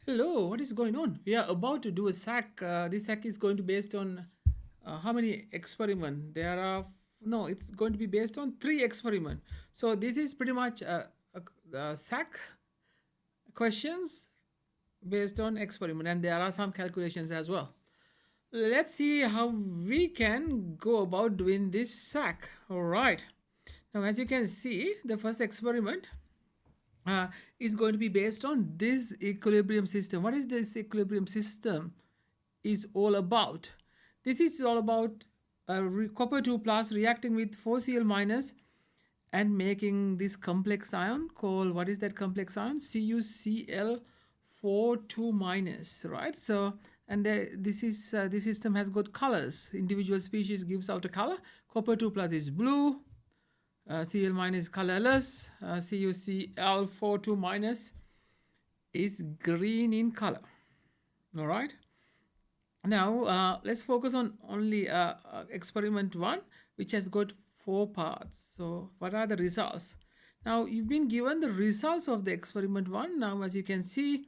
Hello, what is going on? We are about to do a SAC. This SAC is going to be based on how many experiment? There are no. It's going to be based on three experiment. So this is pretty much a SAC questions based on experiment, and there are some calculations as well. Let's see how we can go about doing this SAC. All right. Now, as you can see, the first experiment is going to be based on this equilibrium system. What is this equilibrium system is all about? This is all about copper 2 plus reacting with 4Cl minus and making this complex ion called, what is that complex ion? CuCl4 2 minus, right? So, and this system has got colors. Individual species gives out a color. Copper 2 plus is blue, Cl minus is colorless, CuCl42 minus is green in color. All right. Now let's focus on only experiment 1, which has got 4 parts. So what are the results? Now you've been given the results of the experiment 1. Now as you can see,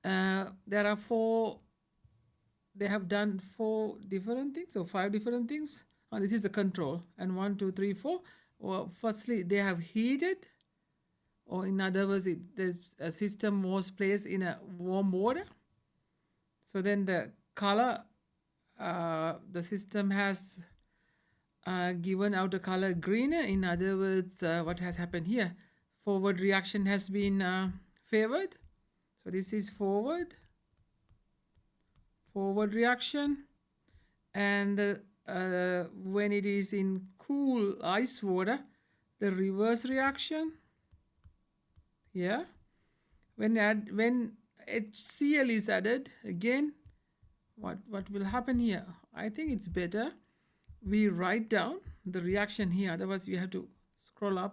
there are 4, they have done 4 different things or 5 different things. And this is the control, and 1 2 3 4. Well, firstly they have heated, or in other words the system was placed in a warm water. So then the color, the system has given out a color green. In other words, what has happened here, forward reaction has been favored. So this is forward reaction, and when it is in cool ice water, the reverse reaction here. When HCl is added, again what will happen here? I think it's better we write down the reaction here, otherwise you have to scroll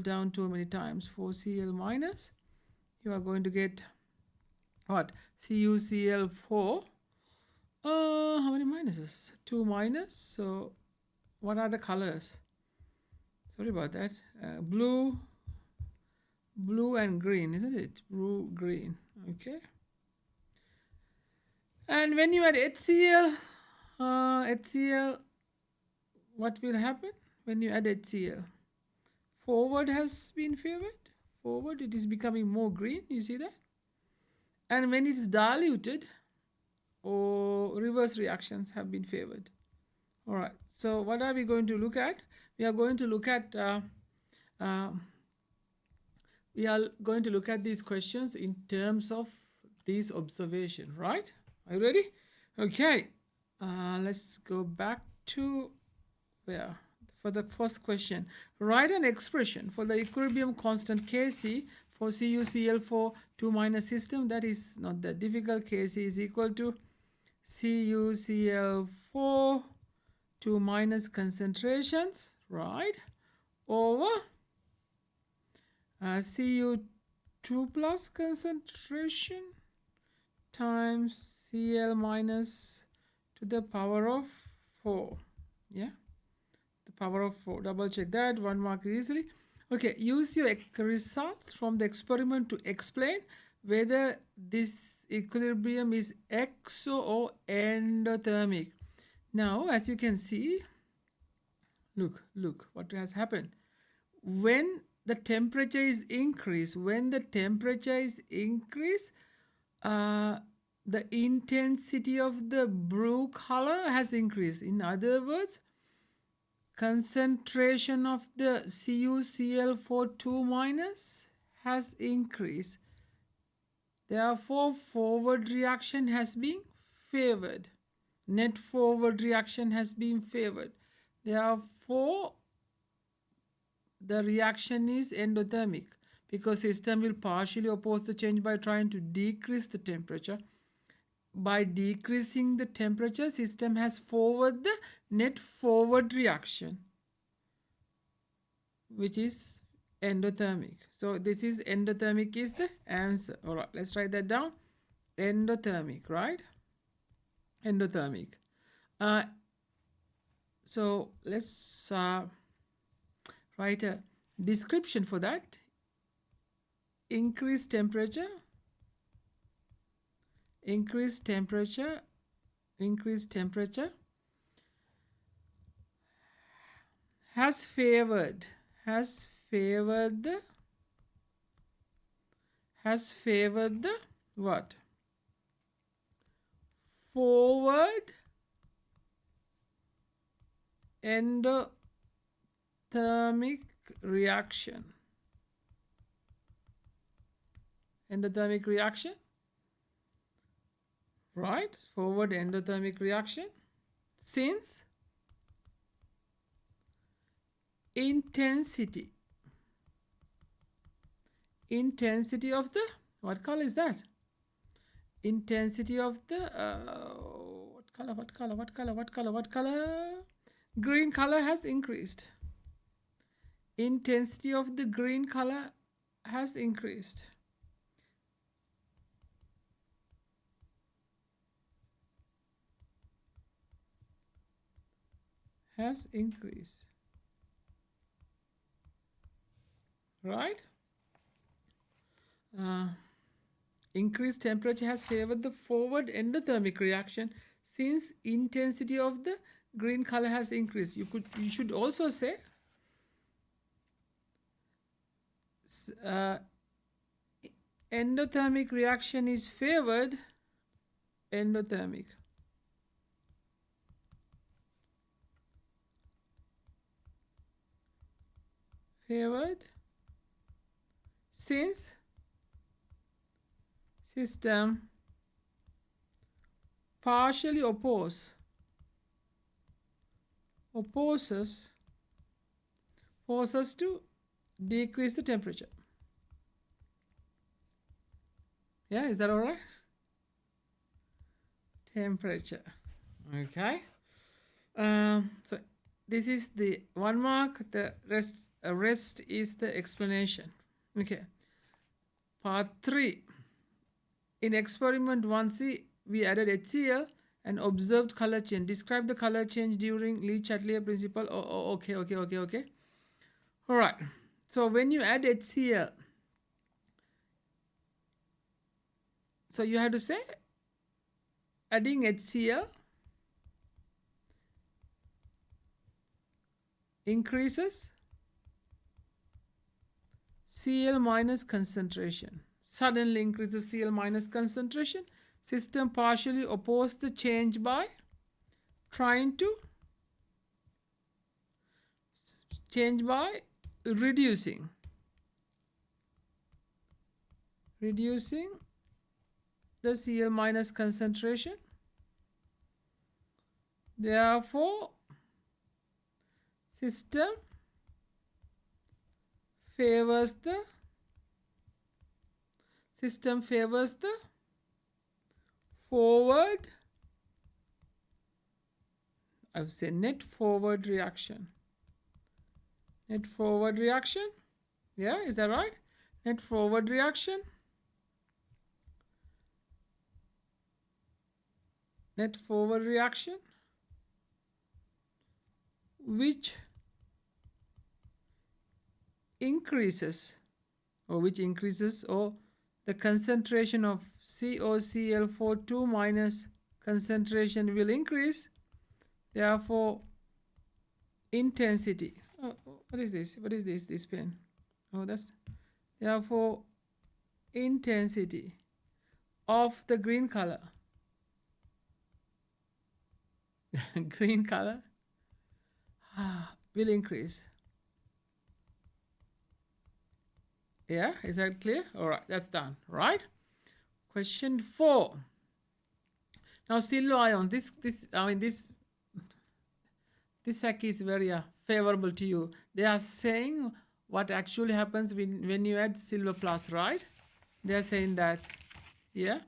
down too many times. 4Cl minus, you are going to get what? CuCl4. How many minuses? 2 minus. So what are the colors? Sorry about that. Blue and green, isn't it? Blue, green. Okay. And when you add HCl, what will happen when you add HCl? Forward has been favored. Forward, it is becoming more green. You see that? And when it is diluted, or reverse reactions have been favored. All right. So what are we going to look at? We are going to look at these questions in terms of these observation, right? Are you ready? Okay. Let's go back to where? For the first question, write an expression for the equilibrium constant Kc for CuCl4 2 minus system. That is not that difficult. Kc is equal to CuCl4 2 minus concentrations, right, over Cu2 plus concentration times Cl minus to the power of 4. Yeah, the power of 4. Double check that. 1 mark easily. Okay, use your results from the experiment to explain whether this equilibrium is exo or endothermic. Now, as you can see, look what has happened. When the temperature is increased, the intensity of the blue color has increased. In other words, concentration of the CuCl42 minus has increased. Therefore, forward reaction has been favored. Net forward reaction has been favored. Therefore, the reaction is endothermic, because system will partially oppose the change by trying to decrease the temperature. By decreasing the temperature, system has forward the net forward reaction, which is endothermic. So this is endothermic is the answer. All right, let's write that down. Endothermic, right? Endothermic. So let's write a description for that. Increased temperature increased temperature has favored the what? Forward endothermic reaction. Right? Forward endothermic reaction, since intensity of the, what color is that? Intensity of the what color? Green color has increased. Intensity of the green color has increased. Right? Increased temperature has favored the forward endothermic reaction since intensity of the green color has increased. You should also say endothermic reaction is favored. Endothermic favored since system partially opposes to decrease the temperature. Yeah, is that all right? Temperature. Okay. So this is the 1 mark. The rest is the explanation. Okay. Part 3. In experiment 1C, we added HCl and observed color change. Describe the color change during Lee-Chatelier principle. Okay. All right. So when you add HCl, so you have to say adding HCl increases Cl minus concentration. Suddenly increases Cl minus concentration. System partially opposes the change by trying to change by reducing the Cl minus concentration. Therefore, system favors the forward, I would say net forward reaction. Yeah, is that right? Net forward reaction. Which increases the concentration of COCl42 minus concentration will increase. Therefore, intensity. What is this? This pen? Therefore, intensity of the green color will increase. Yeah, is that clear? All right, that's done. Right? Question 4. Now, silver ion. This SAC is very favorable to you. They are saying what actually happens when you add silver plus, right? They are saying that, yeah.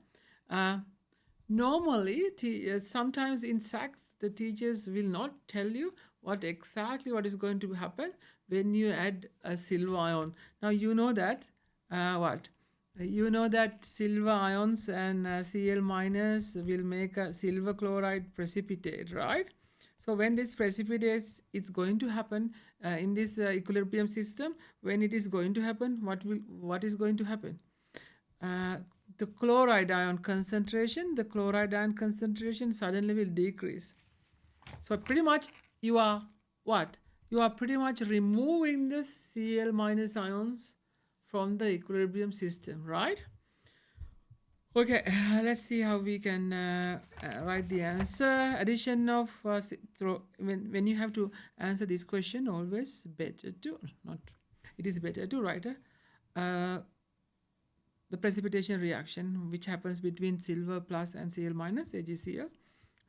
Normally, sometimes in SACs, the teachers will not tell you what is going to happen when you add a silver ion. Now, you know that, You know that silver ions and Cl minus will make a silver chloride precipitate, right? So when this precipitates, it's going to happen in this equilibrium system. When it is going to happen, what is going to happen? the chloride ion concentration, the chloride ion concentration suddenly will decrease. So pretty much you are what? You are pretty much removing the Cl minus ions from the equilibrium system, right? Okay, let's see how we can write the answer. Addition of when you have to answer this question, always better to not. It is better to write the precipitation reaction which happens between silver plus and Cl minus AgCl.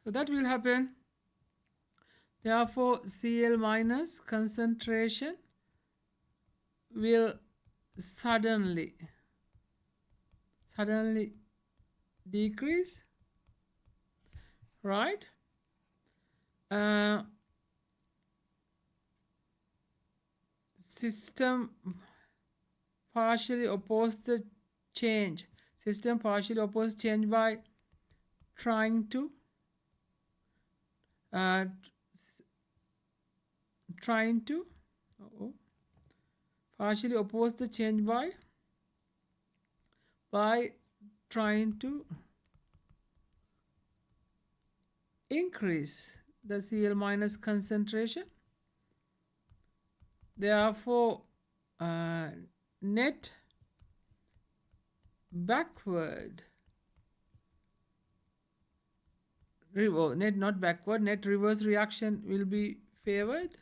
So that will happen. Therefore, Cl minus concentration will suddenly decrease, right? System partially oppose the change. System partially oppose change by trying to partially oppose the change by trying to increase the Cl minus concentration. Therefore, net backward net reverse reaction will be favored.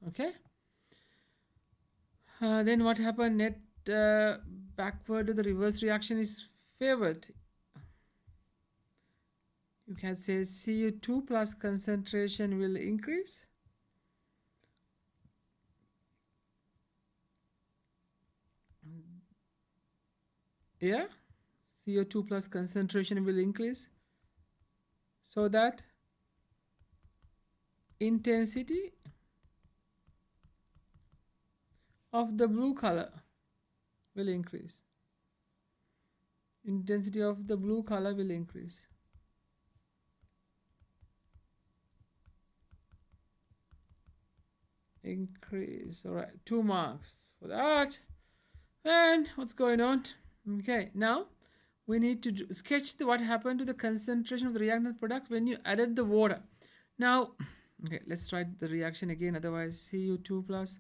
Okay. Then what happened? Net backward to the reverse reaction is favored. You can say Cu2 plus concentration will increase. Yeah, CO2 plus concentration will increase, so that intensity of the blue color will increase. Intensity of the blue color will increase. All right, 2 marks for that. And what's going on? Okay, now we need to sketch what happened to the concentration of the reactant product when you added the water. Now, okay, let's write the reaction again, otherwise Cu2 plus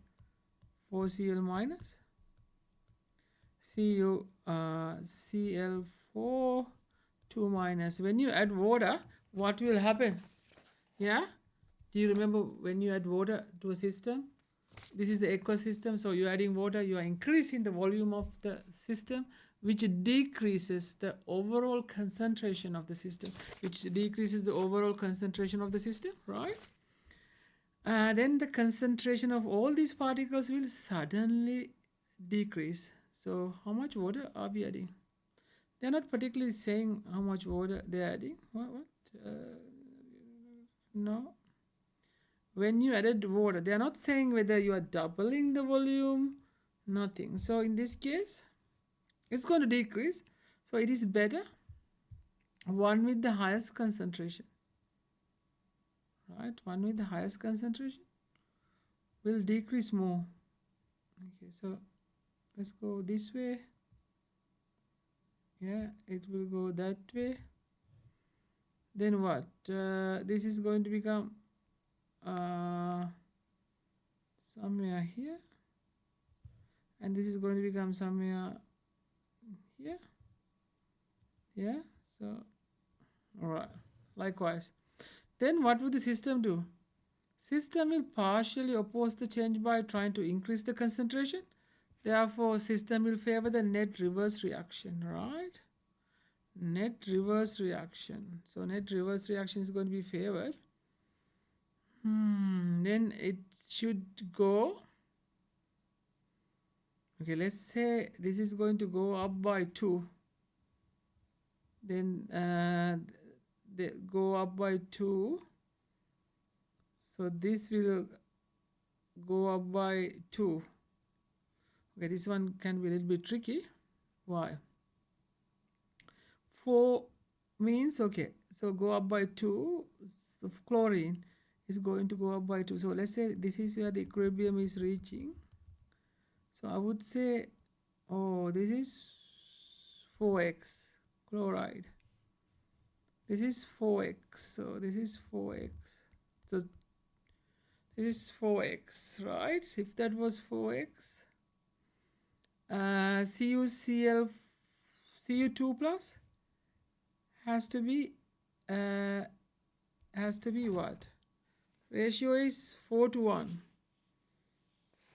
4Cl minus Cl4 2 minus. When you add water, what will happen? Yeah, do you remember when you add water to a system? This is the ecosystem, so you're adding water, you are increasing the volume of the system, which decreases the overall concentration of the system, right? Then the concentration of all these particles will suddenly decrease. So how much water are we adding? They're not particularly saying how much water they're adding. What? No. When you added water, they are not saying whether you are doubling the volume, nothing. So in this case, it's going to decrease. So it is better one with the highest concentration, right? One with the highest concentration will decrease more. Okay, so let's go this way. Yeah, it will go that way. Then what? This is going to become somewhere here, and this is going to become somewhere here. Yeah, so all right, likewise. Then what would the system do? System will partially oppose the change by trying to increase the concentration. Therefore, system will favor the net reverse reaction, right? Net reverse reaction. So net reverse reaction is going to be favored. Then it should go. Okay, let's say this is going to go up by 2. Then they go up by 2. So this will go up by 2. Okay, this one can be a little bit tricky. Why? 4 means, okay, so go up by 2. So chlorine is going to go up by 2. So let's say this is where the equilibrium is reaching. So I would say, oh, this is 4x chloride. This is 4x. So this is 4x. So this is 4x, right? If that was 4x, CuCl, Cu2 plus has to be what? Ratio is 4 to 1.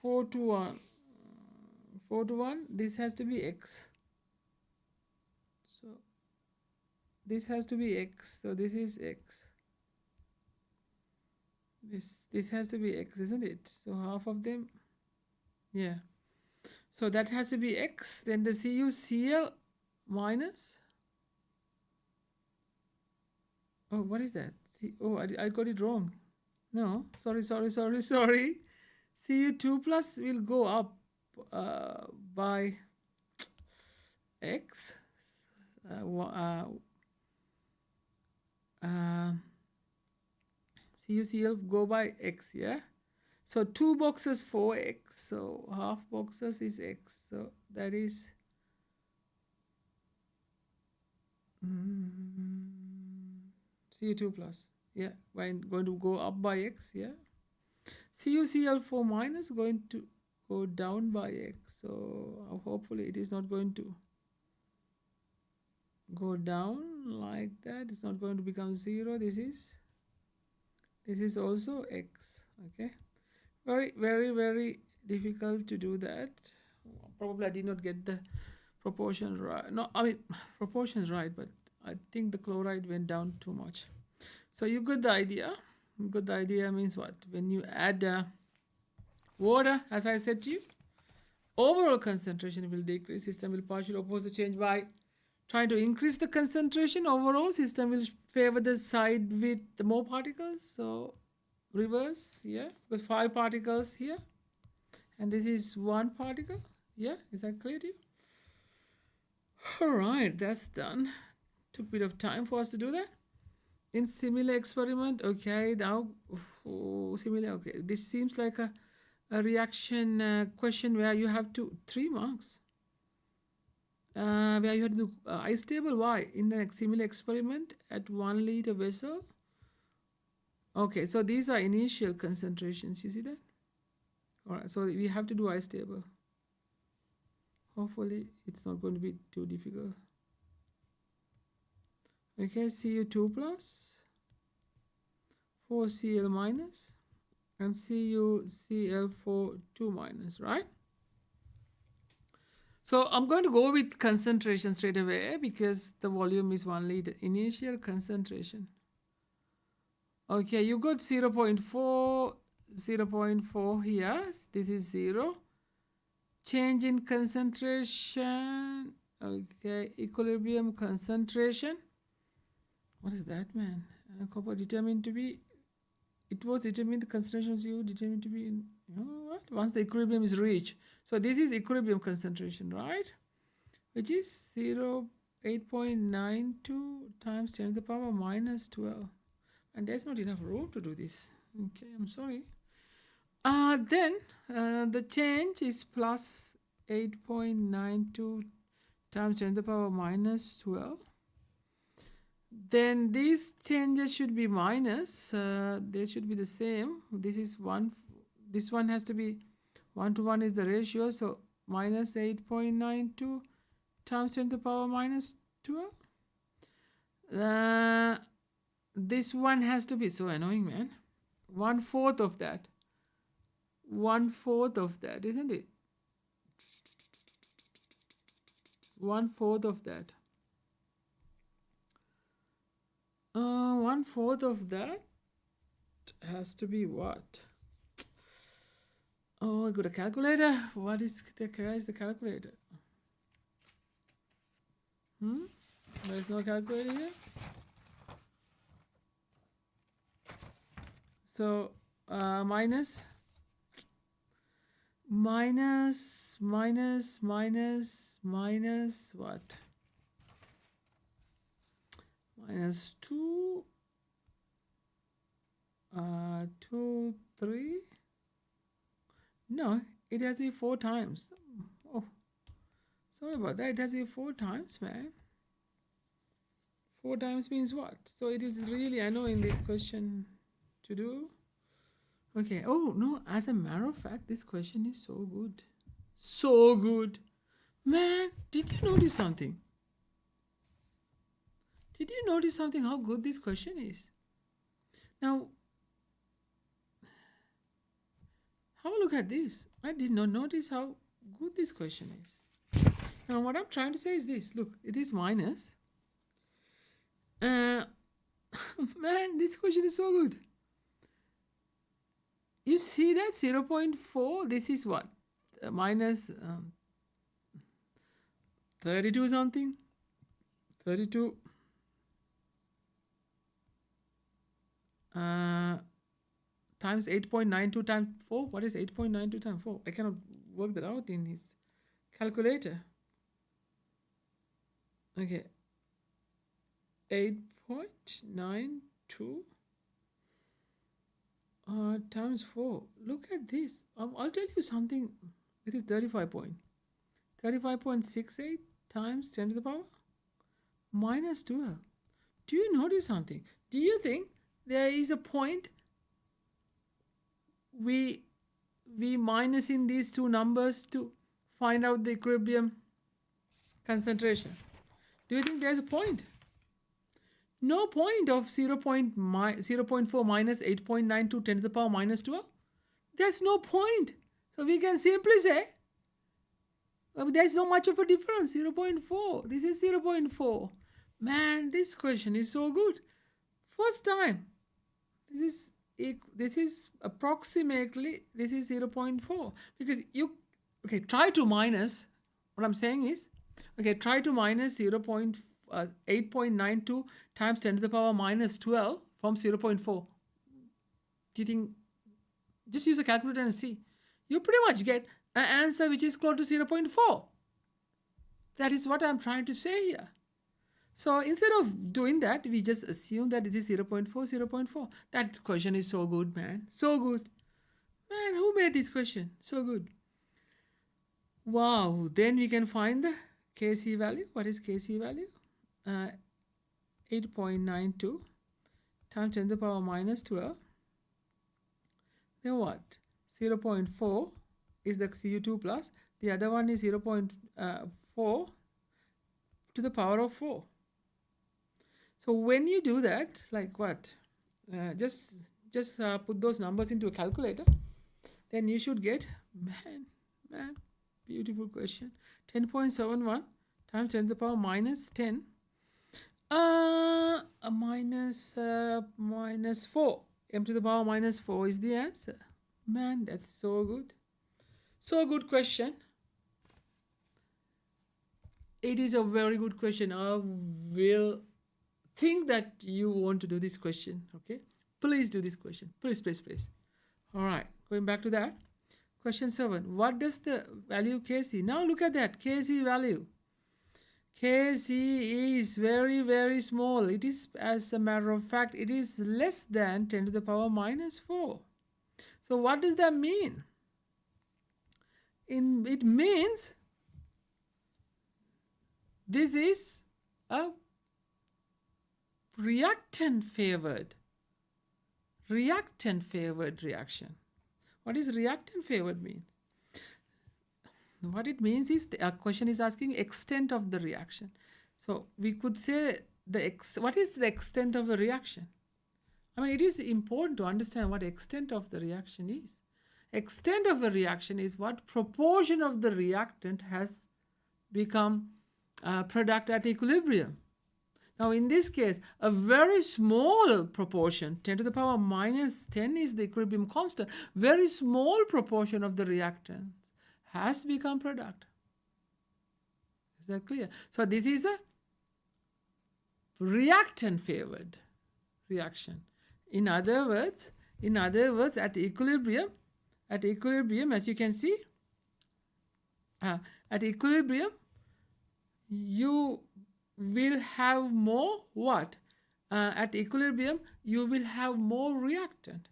4 to 1. 4 to 1. This has to be x. So this has to be x. So this is x. This has to be x, isn't it? So half of them, yeah. So that has to be x. Then the CuCl minus. Oh, what is that? I got it wrong. No, sorry. Cu2 plus will go up by x. CuCl go by x, yeah? So 2 boxes 4x, so half boxes is x. So that is Cu2 plus, yeah, going to go up by x, yeah. CuCl4 minus going to go down by x. So hopefully it is not going to go down like that. It's not going to become 0. This is also x, okay. Very difficult to do that. Probably I did not get the proportion right. No, I mean proportions right, but I think the chloride went down too much. So you got the idea. Got the idea means what? When you add water, as I said to you, overall concentration will decrease. System will partially oppose the change by trying to increase the concentration. Overall, system will favor the side with the more particles. So reverse, yeah, because 5 particles here, and this is 1 particle. Yeah, is that clear to you? All right, that's done. Took a bit of time for us to do that. In similar experiment, okay, now similar, okay, this seems like a reaction question where you have 3 marks. Where you have to do ice table. Why? In a similar experiment at 1 liter vessel. Okay, so these are initial concentrations. You see that? All right, so we have to do ice table. Hopefully, it's not going to be too difficult. Okay, Cu2 plus, 4Cl minus, and CuCl4 2 minus, right? So I'm going to go with concentration straight away because the volume is 1 liter. Initial concentration. Okay, you got 0.4 here. This is 0. Change in concentration. Okay, equilibrium concentration. What is that, man? Copper determined to be. It was determined, the concentration was determined to be in, what? Once the equilibrium is reached. So this is equilibrium concentration, right? Which is 8.92 times 10 to the power minus 12. And there's not enough room to do this. Okay, I'm sorry. Then the change is plus 8.92 times 10 to the power minus 12. Then these changes should be minus. They should be the same. This is 1. This one has to be 1 to 1 is the ratio. So minus 8.92 times 10 to the power minus 12. This one has to be so annoying, man. 1/4 of that. 1/4 of that, isn't it? 1/4 of that. 1/4 of that has to be what? Oh, I got a calculator. What is the calculator? There's no calculator here. So minus what? Minus 2, 2, 3. No, It has to be 4 times. Oh, sorry about that. It has to be 4 times, man. 4 times means what? So it is really annoying this question to do. Okay. Oh, no. As a matter of fact, this question is so good. So good. Man, did you notice something? Did you notice something how good this question is? Now, have a look at this. I did not notice how good this question is. Now, what I'm trying to say is this. Look, it is minus. Man, this question is so good. You see that 0.4? This is what? Minus 32 something? 32 times 8.92 times 4. What is 8.92 times 4? I cannot work that out in his calculator. Okay. 8.92 times 4. Look at this. I'll tell you something. It is 35.68 times 10 to the power minus 12. Do you notice something? Do you think there is a point we minus in these two numbers to find out the equilibrium concentration? Do you think there's a point? No point of 0.4 minus 8.92 10 to the power minus 12. There's no point. So we can simply say there's not much of a difference. 0.4. This is 0.4. Man, this question is so good. First time. This is approximately, this is 0.4. Because you, okay, try to minus, what I'm saying is, okay, try to minus 8.92 times 10 to the power minus 12 from 0.4. Do you think, just use a calculator and see. You pretty much get an answer which is close to 0.4. That is what I'm trying to say here. So instead of doing that, we just assume that this is 0.4, 0.4. That question is so good, man. So good. Man, who made this question? So good. Wow. Then we can find the Kc value. What is Kc value? 8.92 times 10 to the power minus 12. Then what? 0.4 is the Cu2 plus. The other one is 0.4 to the power of 4. So when you do that, like what? Just put those numbers into a calculator. Then you should get, man, beautiful question. 10.71 times 10 to the power minus 10. Minus 4. M to the power minus 4 is the answer. Man, that's so good. So good question. It is a very good question. I will think that you want to do this question. Okay, please do this question. Please. All right, going back to that. Question 7. What does the value Kc? Now look at that Kc value. Kc is very, very small. It is, as a matter of fact, it is less than 10 to the power minus 4. So what does that mean? It means this is a reactant favored reaction. What is reactant favored mean? What it means is the question is asking extent of the reaction. So we could say what is the extent of a reaction? I mean, it is important to understand what extent of the reaction is. Extent of a reaction is what proportion of the reactant has become product at equilibrium. Now, in this case, a very small proportion, 10 to the power minus 10 is the equilibrium constant, very small proportion of the reactant has become product. Is that clear? So this is a reactant favored reaction. In other words, at equilibrium, as you can see, at equilibrium, you will have more what? At equilibrium, you will have more reactant.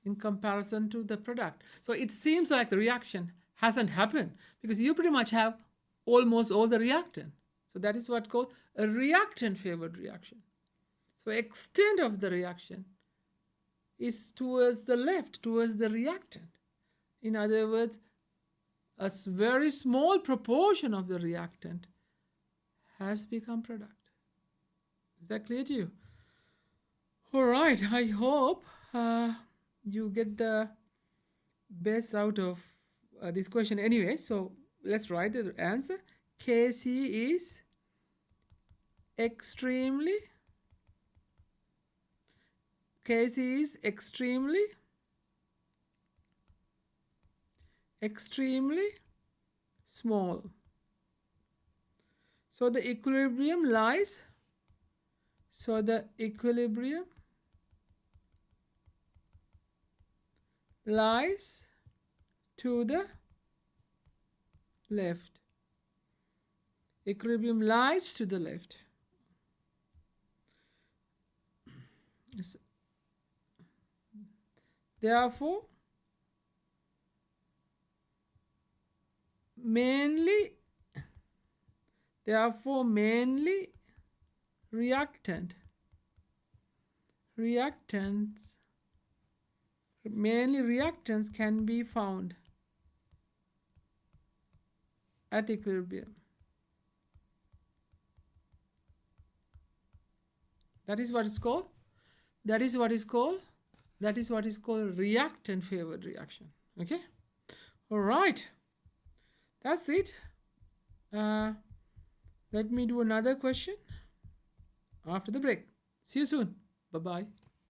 in comparison to the product. So it seems like the reaction hasn't happened because you pretty much have almost all the reactant. So that is what called a reactant favored reaction. So extent of the reaction is towards the left, towards the reactant. In other words, a very small proportion of the reactant has become product. Is that clear to you? All right, I hope you get the best out of this question anyway. So let's write the answer. Kc is extremely small. So the equilibrium lies to the left. Equilibrium lies to the left. Therefore, mainly reactants can be found at equilibrium. That is what is called reactant favored reaction. Okay, all right, that's it. Let me do another question after the break. See you soon. Bye bye.